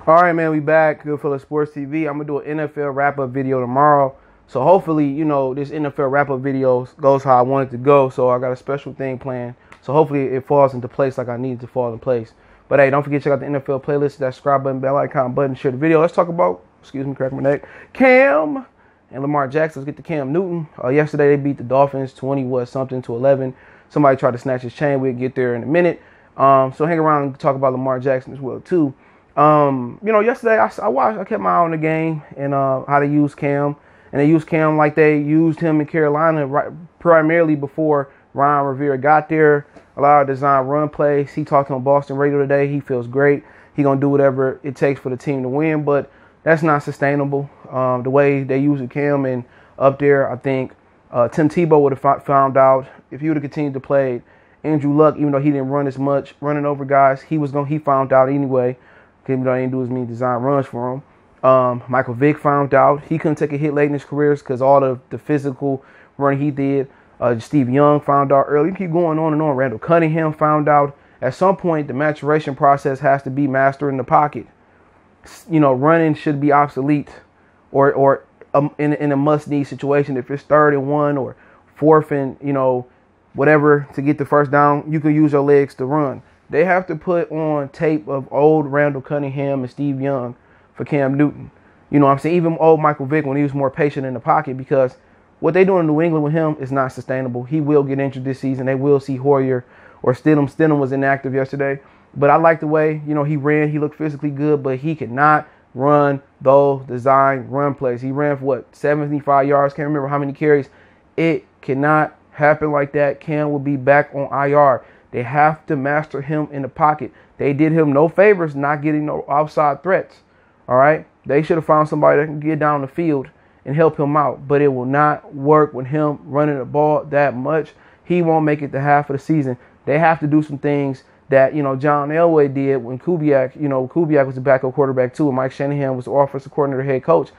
All right, man, we back. Goodfellas Sports TV. I'm gonna do an NFL wrap-up video tomorrow. So hopefully, this NFL wrap-up video goes how I want it to go. So I got a special thing planned. So hopefully it falls into place like I need it to fall in place. But hey, don't forget to check out the NFL playlist, that subscribe button, bell icon button, share the video. Let's talk about, excuse me, crack my neck, Cam and Lamar Jackson. Let's get to Cam Newton. Yesterday they beat the Dolphins 20-something to 11. Somebody tried to snatch his chain. We'll get there in a minute. So hang around and talk about Lamar Jackson as well too. Yesterday I kept my eye on the game and how they use Cam, and they used Cam like they used him in Carolina, right, primarily before Ron Rivera got there. A lot of design run plays. He talked on Boston radio today. He feels great. He gonna do whatever it takes for the team to win, but that's not sustainable. The way they use Cam and up there, I think Tim Tebow would have found out if he would have continued to play. Andrew Luck, even though he didn't run as much, running over guys, he found out anyway. Even though he didn't do as many design runs for him. Michael Vick found out he couldn't take a hit late in his career because all the physical run he did. Steve Young found out early. Keep going on and on. Randall Cunningham found out. At some point, the maturation process has to be mastered in the pocket. Running should be obsolete, or in a must-need situation. If it's 3rd and 1 or 4th and whatever to get the first down, you can use your legs to run. They have to put on tape of old Randall Cunningham and Steve Young for Cam Newton. You know what I'm saying? Even old Michael Vick when he was more patient in the pocket, because what they doing in New England with him is not sustainable. He will get injured this season. They will see Hoyer or Stidham. Stidham was inactive yesterday. But I like the way, he ran. He looked physically good, but he cannot run those design run plays. He ran for, 75 yards? Can't remember how many carries. It cannot happen like that. Cam will be back on IR. They have to master him in the pocket. They did him no favors not getting no outside threats. All right? They should have found somebody that can get down the field and help him out. But it will not work with him running the ball that much. He won't make it to half of the season. They have to do some things that, John Elway did when Kubiak, Kubiak was the backup quarterback too, and Mike Shanahan was the offensive coordinator, head coach.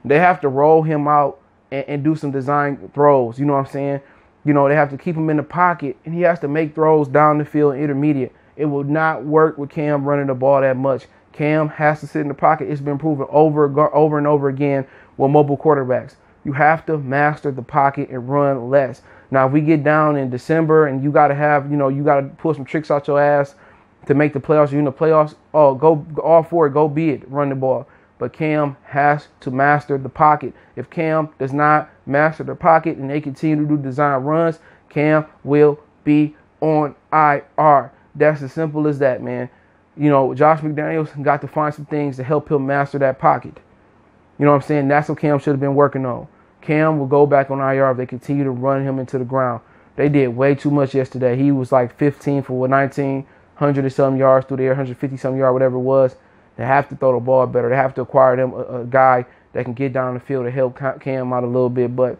They have to roll him out and do some design throws. You know what I'm saying? They have to keep him in the pocket, and he has to make throws down the field and intermediate. It will not work with Cam running the ball that much. Cam has to sit in the pocket. It's been proven over and over again with mobile quarterbacks. You have to master the pocket and run less. Now, if we get down in December and you got to have, you got to pull some tricks out your ass to make the playoffs, you're in the playoffs, go all for it, go be it, run the ball. But Cam has to master the pocket. If Cam does not master the pocket and they continue to do design runs, Cam will be on IR. That's as simple as that, man. Josh McDaniels got to find some things to help him master that pocket. You know what I'm saying? That's what Cam should have been working on. Cam will go back on IR if they continue to run him into the ground. They did way too much yesterday. He was like 15 for 100 and some yards through the air, 150 some yards, whatever it was. They have to throw the ball better. They have to acquire them a guy that can get down the field to help Cam out a little bit. But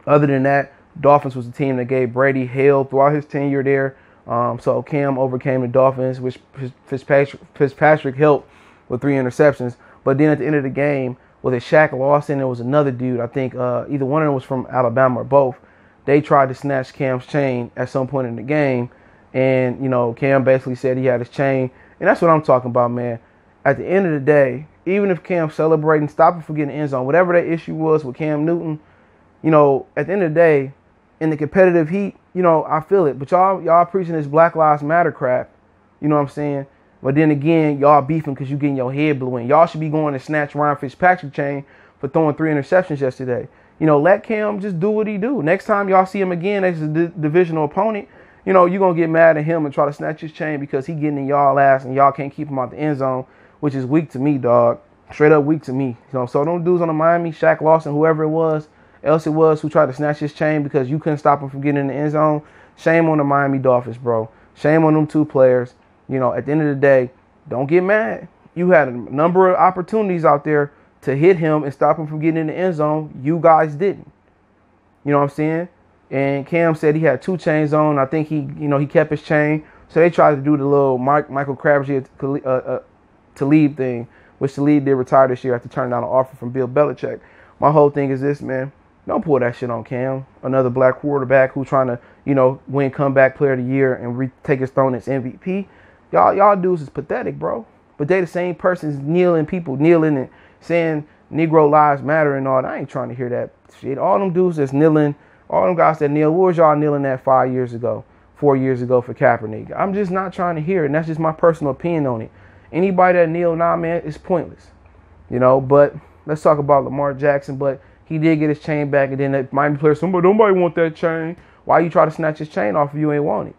other than that, Dolphins was the team that gave Brady hell throughout his tenure there. So Cam overcame the Dolphins, which Fitzpatrick helped with 3 interceptions. But then at the end of the game, was it Shaq Lawson? There was another dude. I think either one of them was from Alabama or both. They tried to snatch Cam's chain at some point in the game. And, Cam basically said he had his chain. And that's what I'm talking about, man. At the end of the day, even if Cam's celebrating, stop him from getting the end zone. Whatever that issue was with Cam Newton, at the end of the day, in the competitive heat, I feel it. But y'all preaching this Black Lives Matter crap. You know what I'm saying? But then again, y'all beefing because you getting your head blew in. Y'all should be going to snatch Ryan Fitzpatrick chain for throwing 3 interceptions yesterday. Let Cam just do what he do. Next time y'all see him again as a divisional opponent, you're going to get mad at him and try to snatch his chain because he getting in y'all ass and y'all can't keep him out the end zone, which is weak to me, dog. Straight up weak to me. So them dudes on the Miami, Shaq Lawson, whoever else it was who tried to snatch his chain because you couldn't stop him from getting in the end zone, shame on the Miami Dolphins, bro. Shame on them 2 players. At the end of the day, don't get mad. You had a number of opportunities out there to hit him and stop him from getting in the end zone. You guys didn't. You know what I'm saying? And Cam said he had 2 chains on. I think he kept his chain. So they tried to do the little Michael Crabtree Talib thing, which Talib did retire this year after turning down an offer from Bill Belichick. My whole thing is this, man. Don't pull that shit on Cam. Another black quarterback who's trying to, win comeback player of the year and take his throne as MVP. Y'all dudes is pathetic, bro. but they the same persons kneeling, people kneeling and saying Negro lives matter and all that. I ain't trying to hear that shit. All them dudes that's kneeling, all them guys that kneel, what was y'all kneeling at 5 years ago, 4 years ago for Kaepernick? I'm just not trying to hear it, and that's just my personal opinion on it. Anybody that kneel, nah, man, it's pointless. You know, but let's talk about Lamar Jackson. But he did get his chain back, and then that Miami player, nobody want that chain. Why you try to snatch his chain off if you ain't want it?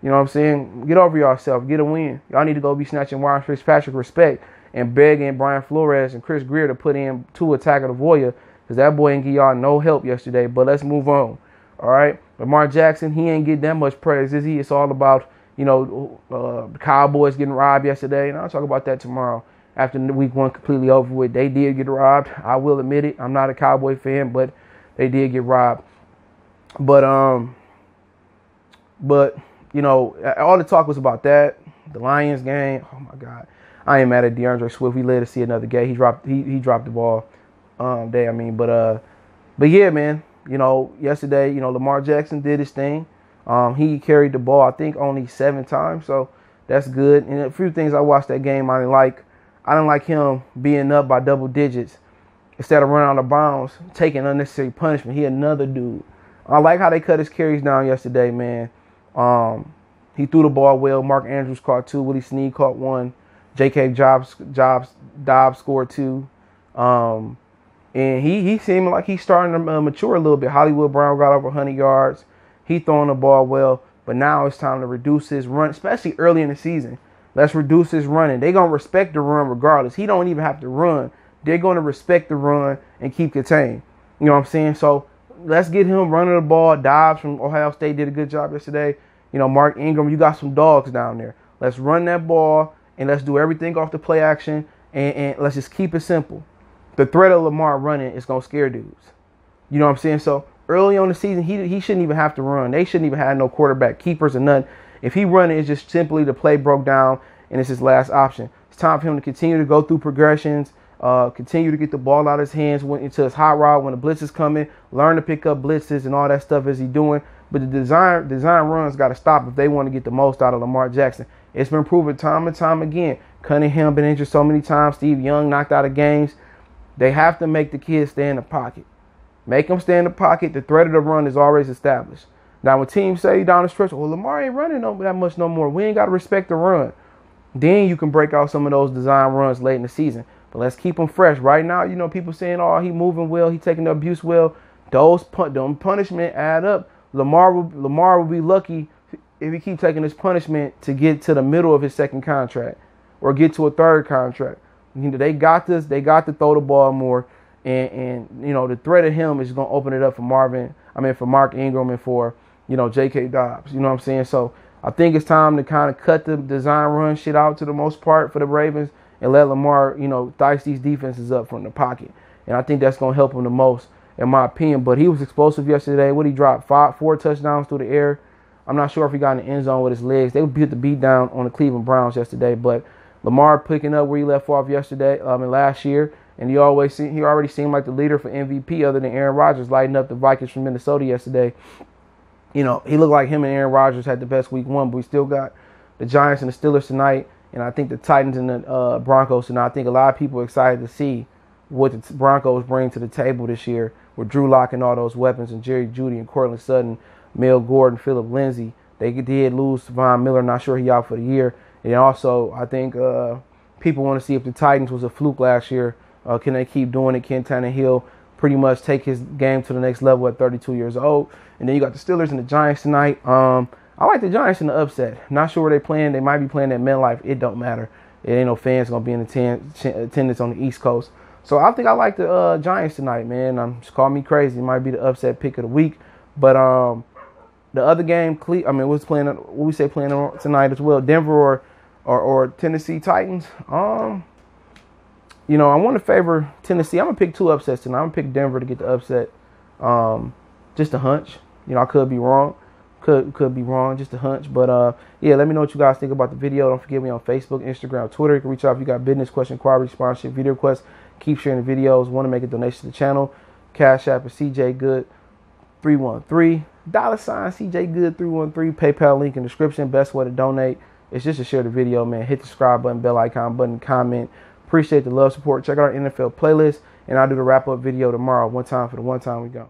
You know what I'm saying? Get over yourself. Get a win. Y'all need to go be snatching Ryan Fitzpatrick respect and begging Brian Flores and Chris Greer to put in two attack of the Voya, because that boy ain't give y'all no help yesterday. But let's move on. All right? Lamar Jackson, he ain't get that much praise, is he? It's all about, you know, the Cowboys getting robbed yesterday. And I'll talk about that tomorrow after the week one completely over with. They did get robbed. I will admit it. I'm not a Cowboy fan, but they did get robbed. But you know, all the talk was about that. The Lions game. Oh my God, I ain't mad at DeAndre Swift. We led to see another game. He dropped the ball. Day, I mean, but yeah, man. You know, yesterday, you know, Lamar Jackson did his thing. He carried the ball, I think, only 7 times, so that's good. And a few things I watched that game I didn't like. I didn't like him being up by double digits instead of running out of bounds, taking unnecessary punishment. He another dude. I like how they cut his carries down yesterday, man. He threw the ball well. Mark Andrews caught 2. Willie Snead caught 1. J.K. Dobbs scored 2. And he seemed like he's starting to mature a little bit. Hollywood Brown got over 100 yards. He throwing the ball well. But now it's time to reduce his run, especially early in the season. Let's reduce his running. They're going to respect the run regardless. He don't even have to run. They're going to respect the run and keep contained. You know what I'm saying? So let's get him running the ball. Dobbs from Ohio State did a good job yesterday. You know, Mark Ingram, you got some dogs down there. Let's run that ball, and let's do everything off the play action, and let's just keep it simple. The threat of Lamar running is going to scare dudes. You know what I'm saying? So early on the season, he shouldn't even have to run. They shouldn't even have no quarterback keepers or nothing. If he running, it's just simply the play broke down, and it's his last option. It's time for him to continue to go through progressions, continue to get the ball out of his hands into his hot rod when the blitz is coming, learn to pick up blitzes and all that stuff as he's doing. But the design runs got to stop if they want to get the most out of Lamar Jackson. It's been proven time and time again. Cunningham been injured so many times. Steve Young knocked out of games. They have to make the kids stay in the pocket. Make them stay in the pocket. The threat of the run is always established. Now, when teams say down the stretch, well, Lamar ain't running that much no more. We ain't got to respect the run. Then you can break out some of those design runs late in the season. But let's keep them fresh. Right now, you know, people saying, oh, he moving well. He taking the abuse well. Those punishment add up. Lamar will be lucky if he keep taking his punishment to get to the middle of his second contract or get to a third contract. You know, they got this. They got to throw the ball more. And you know, the threat of him is going to open it up for Mark Ingram and for, you know, J.K. Dobbs. You know what I'm saying? So I think it's time to kind of cut the design run shit out to the most part for the Ravens and let Lamar, you know, dice these defenses up from the pocket. And I think that's going to help him the most, in my opinion. But he was explosive yesterday. What he dropped? 4 touchdowns through the air. I'm not sure if he got in the end zone with his legs. They would beat the beat down on the Cleveland Browns yesterday. But Lamar picking up where he left off yesterday, last year. And he already seemed like the leader for MVP other than Aaron Rodgers, lighting up the Vikings from Minnesota yesterday. You know, he looked like him and Aaron Rodgers had the best week 1, but we still got the Giants and the Steelers tonight, and I think the Titans and the Broncos tonight. I think a lot of people are excited to see what the Broncos bring to the table this year with Drew Lock and all those weapons, and Jerry Jeudy and Cortland Sutton, Mel Gordon, Phillip Lindsay. They did lose Von Miller. Not sure he out for the year. And also, I think people want to see if the Titans was a fluke last year. Can they keep doing it? Can Tannehill pretty much take his game to the next level at 32 years old? And then you got the Steelers and the Giants tonight. I like the Giants in the upset. Not sure where they're playing. They might be playing at MetLife. It don't matter. There ain't no fans going to be in attendance on the East Coast. So I think I like the Giants tonight, man. Just call me crazy. It might be the upset pick of the week. But the other game, what's playing? What we say playing tonight as well? Denver or Tennessee Titans. You know, I want to favor Tennessee. I'm going to pick 2 upsets tonight. I'm going to pick Denver to get the upset. Just a hunch. You know, I could be wrong. Could be wrong. Just a hunch. But, yeah, let me know what you guys think about the video. Don't forget me on Facebook, Instagram, Twitter. You can reach out if you got business, question, inquiry, sponsorship, video requests. Keep sharing the videos. Want to make a donation to the channel. Cash App is CJGood313. $CJGood313. PayPal link in the description. Best way to donate is just to share the video, man. Hit the subscribe button, bell icon button, comment. Appreciate the love, support. Check out our NFL playlist, and I'll do the wrap-up video tomorrow. One time for the one time we go.